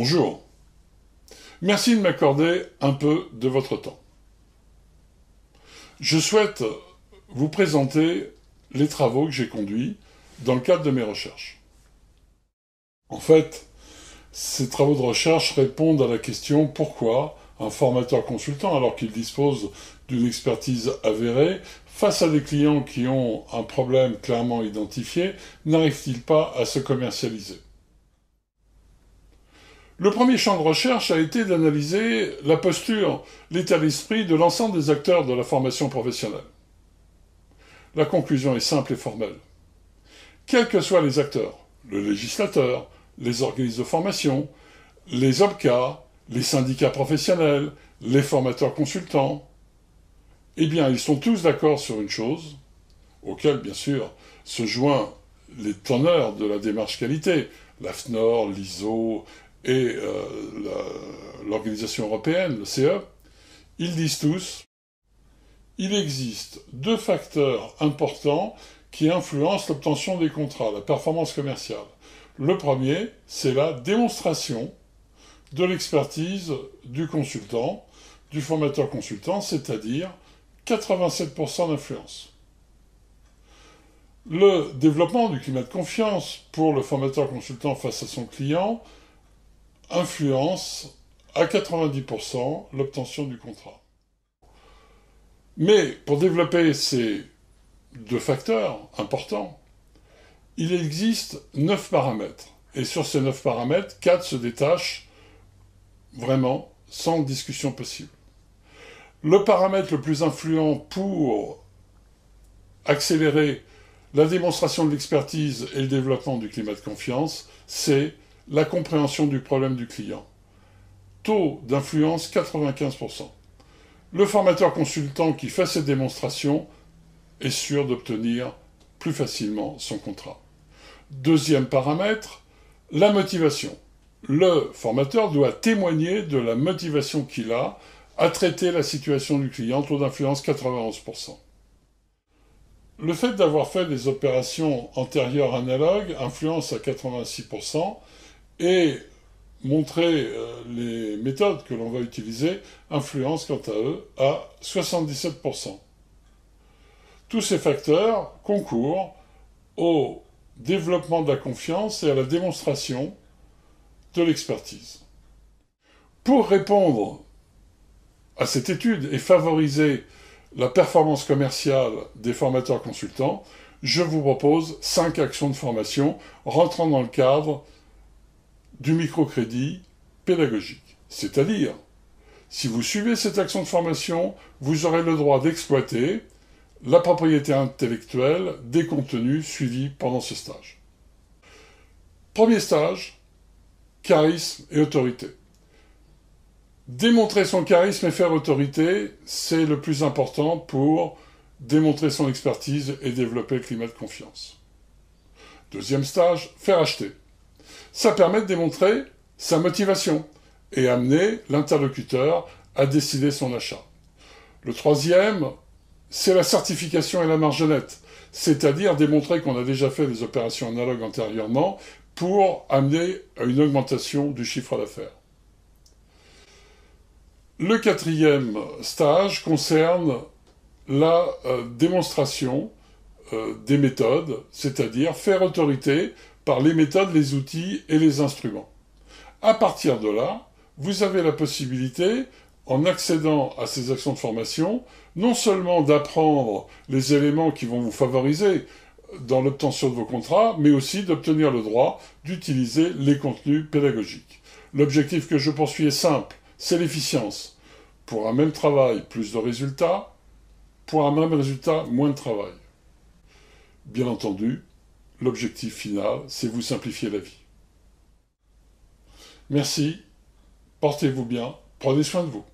Bonjour. Merci de m'accorder un peu de votre temps. Je souhaite vous présenter les travaux que j'ai conduits dans le cadre de mes recherches. En fait, ces travaux de recherche répondent à la question pourquoi un formateur consultant, alors qu'il dispose d'une expertise avérée, face à des clients qui ont un problème clairement identifié, n'arrive-t-il pas à se commercialiser ? Le premier champ de recherche a été d'analyser la posture, l'état d'esprit de l'ensemble des acteurs de la formation professionnelle. La conclusion est simple et formelle. Quels que soient les acteurs, le législateur, les organismes de formation, les OPCA, les syndicats professionnels, les formateurs consultants, eh bien, ils sont tous d'accord sur une chose, auquel, bien sûr, se joignent les teneurs de la démarche qualité, l'AFNOR, l'ISO et l'organisation européenne, le CE. Ils disent tous, il existe deux facteurs importants qui influencent l'obtention des contrats, la performance commerciale. Le premier, c'est la démonstration de l'expertise du consultant, du formateur consultant, c'est-à-dire 87% d'influence. Le développement du climat de confiance pour le formateur consultant face à son client influence à 90% l'obtention du contrat. Mais pour développer ces deux facteurs importants, il existe 9 paramètres. Et sur ces 9 paramètres, 4 se détachent vraiment sans discussion possible. Le paramètre le plus influent pour accélérer la démonstration de l'expertise et le développement du climat de confiance, c'est la compréhension du problème du client. Taux d'influence 95%. Le formateur consultant qui fait cette démonstration est sûr d'obtenir plus facilement son contrat. Deuxième paramètre, la motivation. Le formateur doit témoigner de la motivation qu'il a à traiter la situation du client, taux d'influence 91%. Le fait d'avoir fait des opérations antérieures analogues influence à 86%, et montrer les méthodes que l'on va utiliser influence quant à eux à 77%. Tous ces facteurs concourent au développement de la confiance et à la démonstration de l'expertise. Pour répondre à cette étude et favoriser la performance commerciale des formateurs consultants, je vous propose 5 actions de formation rentrant dans le cadre du microcrédit pédagogique. C'est-à-dire, si vous suivez cette action de formation, vous aurez le droit d'exploiter la propriété intellectuelle des contenus suivis pendant ce stage. Premier stage, charisme et autorité. Démontrer son charisme et faire autorité, c'est le plus important pour démontrer son expertise et développer le climat de confiance. Deuxième stage, faire acheter. Ça permet de démontrer sa motivation et amener l'interlocuteur à décider son achat. Le troisième, c'est la certification et la marge nette, c'est-à-dire démontrer qu'on a déjà fait des opérations analogues antérieurement pour amener à une augmentation du chiffre d'affaires. Le quatrième stage concerne la démonstration des méthodes, c'est-à-dire faire autorité par les méthodes, les outils et les instruments. À partir de là, vous avez la possibilité, en accédant à ces actions de formation, non seulement d'apprendre les éléments qui vont vous favoriser dans l'obtention de vos contrats, mais aussi d'obtenir le droit d'utiliser les contenus pédagogiques. L'objectif que je poursuis est simple, c'est l'efficience. Pour un même travail, plus de résultats. Pour un même résultat, moins de travail. Bien entendu, l'objectif final, c'est vous simplifier la vie. Merci, portez-vous bien, prenez soin de vous.